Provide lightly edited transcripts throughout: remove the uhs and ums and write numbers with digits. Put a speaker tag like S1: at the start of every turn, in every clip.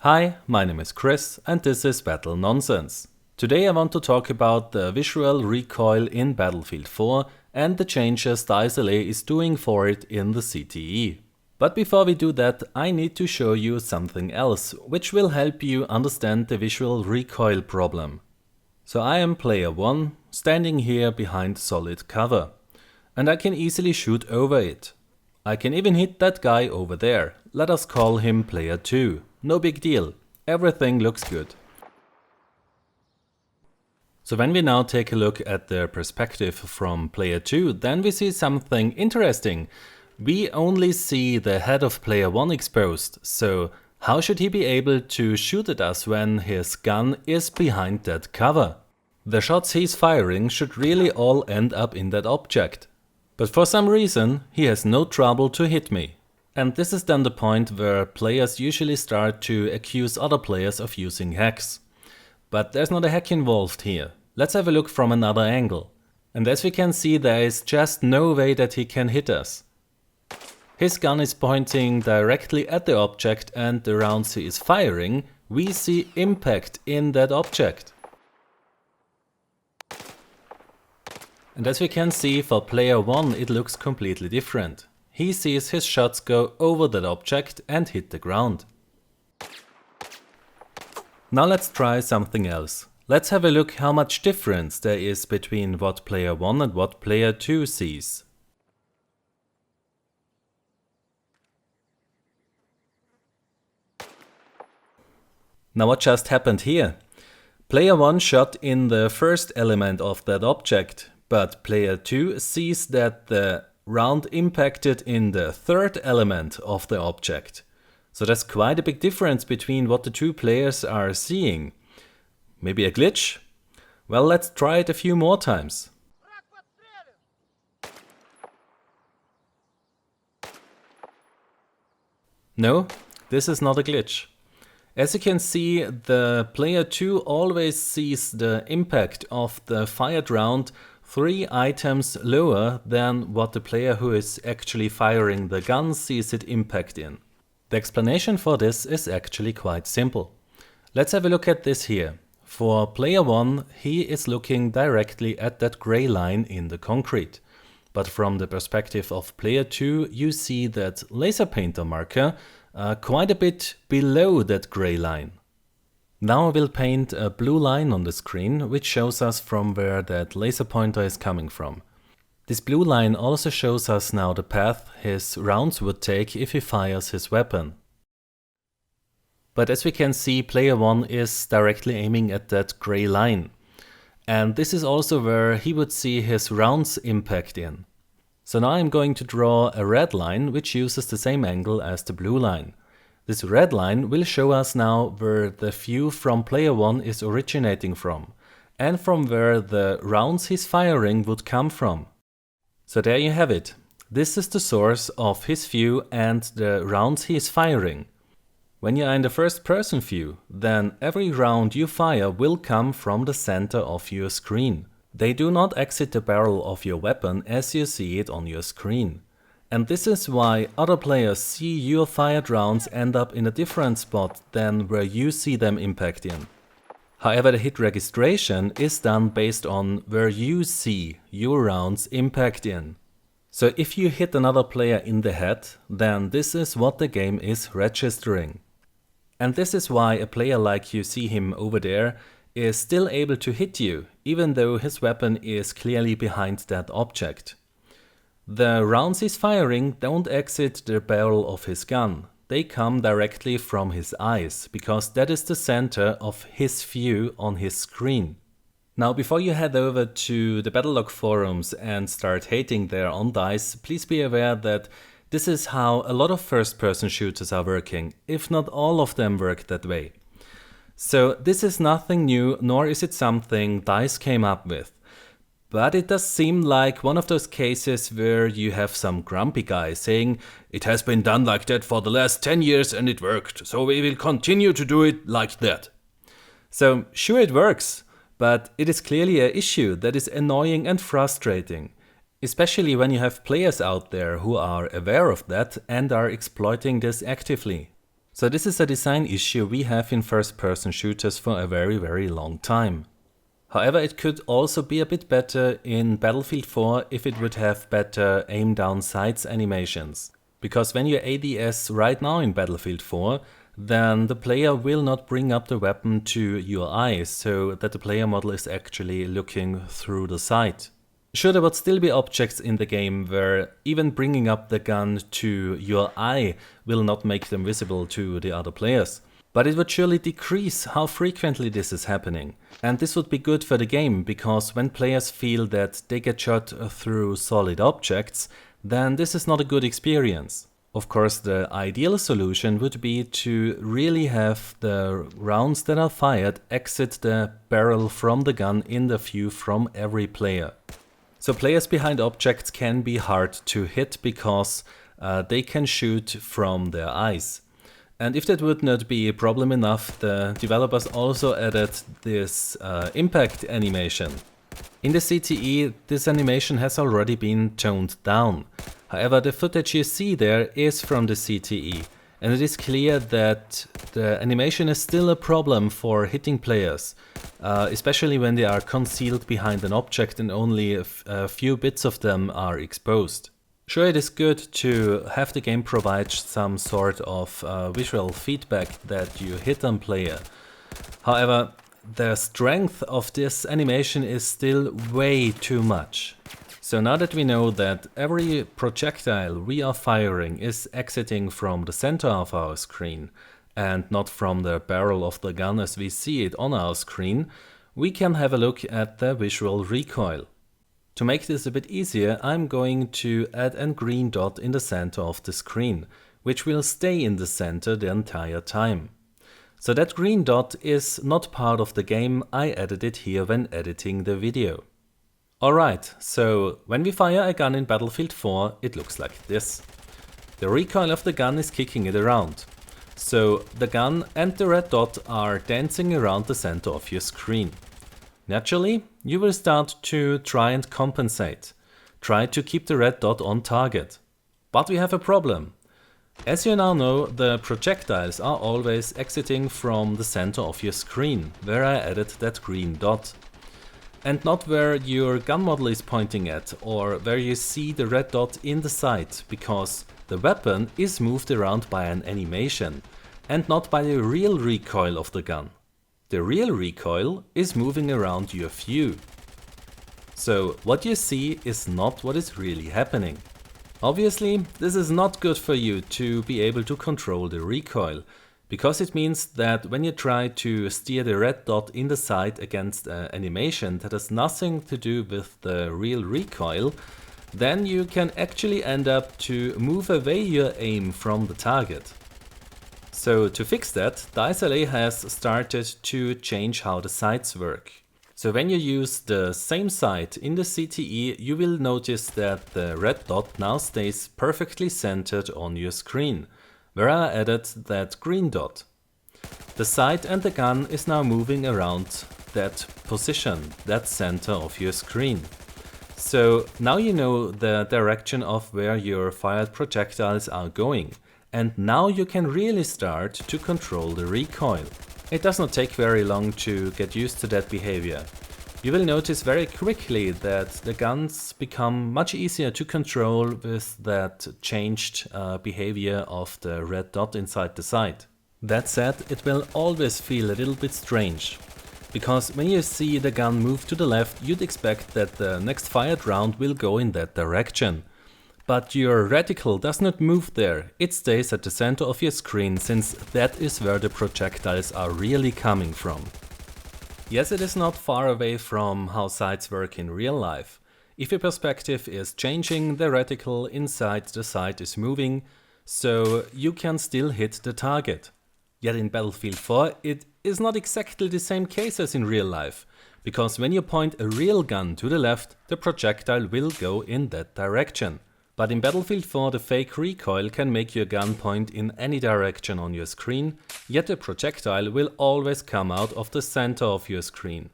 S1: Hi, my name is Chris and this is Battle Nonsense. Today I want to talk about the visual recoil in Battlefield 4 and the changes the ISLA is doing for it in the CTE. But before we do that, I need to show you something else, which will help you understand the visual recoil problem. So I am player 1, standing here behind solid cover, and I can easily shoot over it. I can even hit that guy over there. Let us call him player 2. No big deal. Everything looks good. So when we now take a look at the perspective from player 2, then we see something interesting. We only see the head of player 1 exposed, so how should he be able to shoot at us when his gun is behind that cover? The shots he's firing should really all end up in that object. But for some reason, he has no trouble to hit me. And this is then the point where players usually start to accuse other players of using hacks. But there's not a hack involved here. Let's have a look from another angle. And as we can see, there is just no way that he can hit us. His gun is pointing directly at the object, and the rounds he is firing, we see impact in that object. And as we can see, for player 1 it looks completely different. He sees his shots go over that object and hit the ground. Now let's try something else. Let's have a look how much difference there is between what player 1 and what player 2 sees. Now what just happened here? Player 1 shot in the first element of that object, but player 2 sees that the round impacted in the third element of the object. So there's quite a big difference between what the two players are seeing. Maybe a glitch? Well, let's try it a few more times. No, this is not a glitch. As you can see, the player 2 always sees the impact of the fired round 3 items lower than what the player who is actually firing the gun sees it impact in. The explanation for this is actually quite simple. Let's have a look at this here. For player 1, he is looking directly at that gray line in the concrete. But from the perspective of player 2, you see that laser painter marker quite a bit below that gray line. Now I will paint a blue line on the screen, which shows us from where that laser pointer is coming from. This blue line also shows us now the path his rounds would take if he fires his weapon. But as we can see, player 1 is directly aiming at that gray line. And this is also where he would see his rounds impact in. So now I'm going to draw a red line which uses the same angle as the blue line. This red line will show us now where the view from player 1 is originating from, and from where the rounds he's firing would come from. So there you have it. This is the source of his view and the rounds he is firing. When you are in the first person view, then every round you fire will come from the center of your screen. They do not exit the barrel of your weapon as you see it on your screen. And this is why other players see your fired rounds end up in a different spot than where you see them impact in. However, the hit registration is done based on where you see your rounds impact in. So if you hit another player in the head, then this is what the game is registering. And this is why a player like you see him over there is still able to hit you, even though his weapon is clearly behind that object. The rounds he's firing don't exit the barrel of his gun. They come directly from his eyes, because that is the center of his view on his screen. Now, before you head over to the Battlelog forums and start hating there on DICE, please be aware that this is how a lot of first-person shooters are working, if not all of them work that way. So this is nothing new, nor is it something DICE came up with. But it does seem like one of those cases where you have some grumpy guy saying, "It has been done like that for the last 10 years and it worked, so we will continue to do it like that." So sure it works, but it is clearly an issue that is annoying and frustrating. especially when you have players out there who are aware of that and are exploiting this actively. So this is a design issue we have in first-person shooters for a very long time. However, it could also be a bit better in Battlefield 4 if it would have better aim down sights animations. Because when you ADS right now in Battlefield 4, then the player will not bring up the weapon to your eyes, so that the player model is actually looking through the sight. Sure, there would still be objects in the game where even bringing up the gun to your eye will not make them visible to the other players. But it would surely decrease how frequently this is happening. And this would be good for the game, because when players feel that they get shot through solid objects, then this is not a good experience. Of course, the ideal solution would be to really have the rounds that are fired exit the barrel from the gun in the view from every player. So players behind objects can be hard to hit because they can shoot from their eyes. And if that would not be a problem enough, the developers also added this impact animation. In the CTE, this animation has already been toned down. However, the footage you see there is from the CTE, and it is clear that the animation is still a problem for hitting players, especially when they are concealed behind an object and only a few bits of them are exposed. Sure, it is good to have the game provide some sort of visual feedback that you hit on player. However, the strength of this animation is still way too much. So now that we know that every projectile we are firing is exiting from the center of our screen and not from the barrel of the gun as we see it on our screen, we can have a look at the visual recoil. To make this a bit easier, I'm going to add a green dot in the center of the screen, which will stay in the center the entire time. So that green dot is not part of the game, I added it here when editing the video. Alright, so when we fire a gun in Battlefield 4, it looks like this. The recoil of the gun is kicking it around. So the gun and the red dot are dancing around the center of your screen. Naturally, you will start to try and compensate. Try to keep the red dot on target. But we have a problem. As you now know, the projectiles are always exiting from the center of your screen, where I added that green dot. And not where your gun model is pointing at, or where you see the red dot in the sight, because the weapon is moved around by an animation, and not by the real recoil of the gun. The real recoil is moving around your view. So what you see is not what is really happening. Obviously, this is not good for you to be able to control the recoil, because it means that when you try to steer the red dot in the sight against an animation that has nothing to do with the real recoil, then you can actually end up to move away your aim from the target. So to fix that, the SLA has started to change how the sights work. So when you use the same sight in the CTE, you will notice that the red dot now stays perfectly centered on your screen, where I added that green dot. The sight and the gun is now moving around that position, that center of your screen. So now you know the direction of where your fired projectiles are going. And now you can really start to control the recoil. It does not take very long to get used to that behavior. You will notice very quickly that the guns become much easier to control with that changed behavior of the red dot inside the sight. That said, it will always feel a little bit strange. Because when you see the gun move to the left, you'd expect that the next fired round will go in that direction. But your reticle does not move there, it stays at the center of your screen, since that is where the projectiles are really coming from. Yes, it is not far away from how sights work in real life. If your perspective is changing, the reticle inside the sight is moving, so you can still hit the target. Yet in Battlefield 4 it is not exactly the same case as in real life, because when you point a real gun to the left, the projectile will go in that direction. But in Battlefield 4 the fake recoil can make your gun point in any direction on your screen, yet the projectile will always come out of the center of your screen.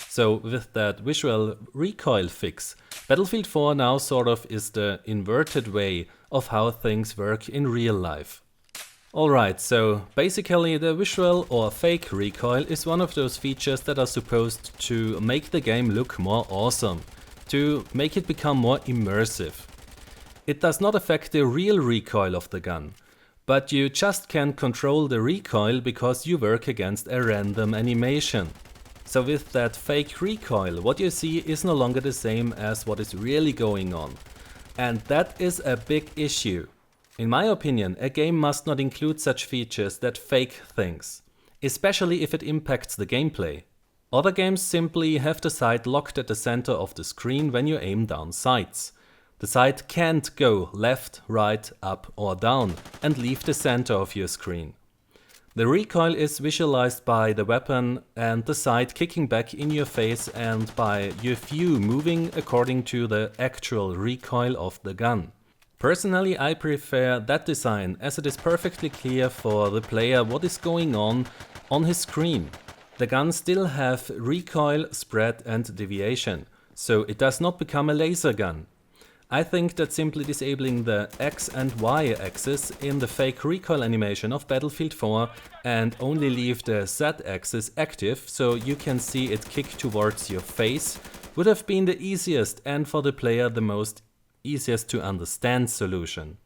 S1: So with that visual recoil fix, Battlefield 4 now sort of is the inverted way of how things work in real life. Alright, so basically the visual or fake recoil is one of those features that are supposed to make the game look more awesome, to make it become more immersive. It does not affect the real recoil of the gun, but you just can control the recoil because you work against a random animation. So with that fake recoil, what you see is no longer the same as what is really going on. And that is a big issue. In my opinion, a game must not include such features that fake things, especially if it impacts the gameplay. Other games simply have the sight locked at the center of the screen when you aim down sights. The sight can't go left, right, up or down and leave the center of your screen. The recoil is visualized by the weapon and the sight kicking back in your face and by your view moving according to the actual recoil of the gun. Personally, I prefer that design as it is perfectly clear for the player what is going on his screen. The guns still have recoil, spread and deviation, so it does not become a laser gun. I think that simply disabling the X and Y axis in the fake recoil animation of Battlefield 4 and only leave the Z axis active so you can see it kick towards your face would have been the easiest and for the player the most easiest to understand solution.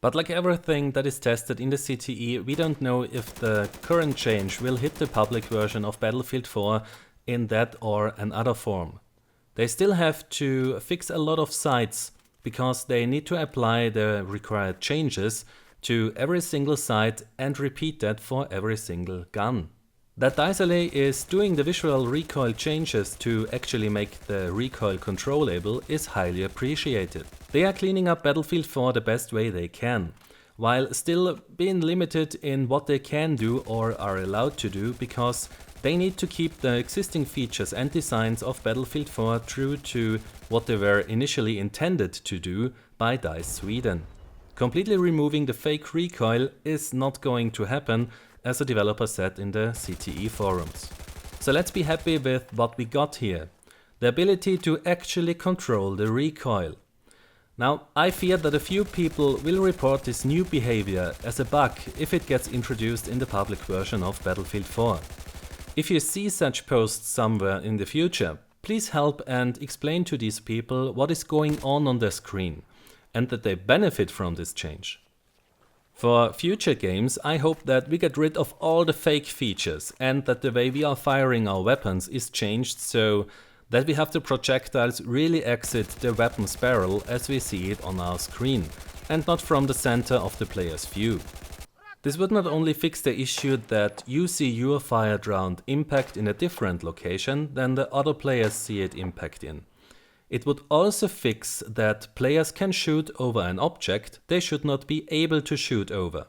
S1: But like everything that is tested in the CTE, we don't know if the current change will hit the public version of Battlefield 4 in that or another form. They still have to fix a lot of sights because they need to apply the required changes to every single sight and repeat that for every single gun. That Diceley is doing the visual recoil changes to actually make the recoil controllable is highly appreciated. They are cleaning up Battlefield 4 the best way they can, while still being limited in what they can do or are allowed to do because they need to keep the existing features and designs of Battlefield 4 true to what they were initially intended to do by DICE Sweden. Completely removing the fake recoil is not going to happen, as a developer said in the CTE forums. So let's be happy with what we got here. The ability to actually control the recoil. Now, I fear that a few people will report this new behavior as a bug if it gets introduced in the public version of Battlefield 4. If you see such posts somewhere in the future, please help and explain to these people what is going on their screen and that they benefit from this change. For future games, I hope that we get rid of all the fake features and that the way we are firing our weapons is changed so that we have the projectiles really exit the weapon's barrel as we see it on our screen and not from the center of the player's view. This would not only fix the issue that you see your fired round impact in a different location than the other players see it impact in. It would also fix that players can shoot over an object they should not be able to shoot over.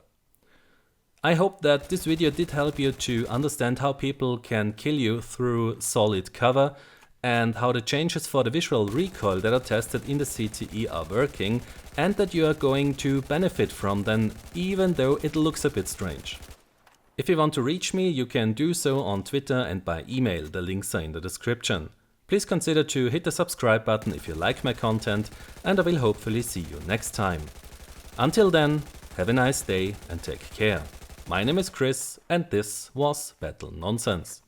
S1: I hope that this video did help you to understand how people can kill you through solid cover and how the changes for the visual recoil that are tested in the CTE are working and that you are going to benefit from them even though it looks a bit strange. If you want to reach me, you can do so on Twitter and by email, the links are in the description. Please consider to hit the subscribe button if you like my content and I will hopefully see you next time. Until then, have a nice day and take care. My name is Chris and this was Battle Nonsense.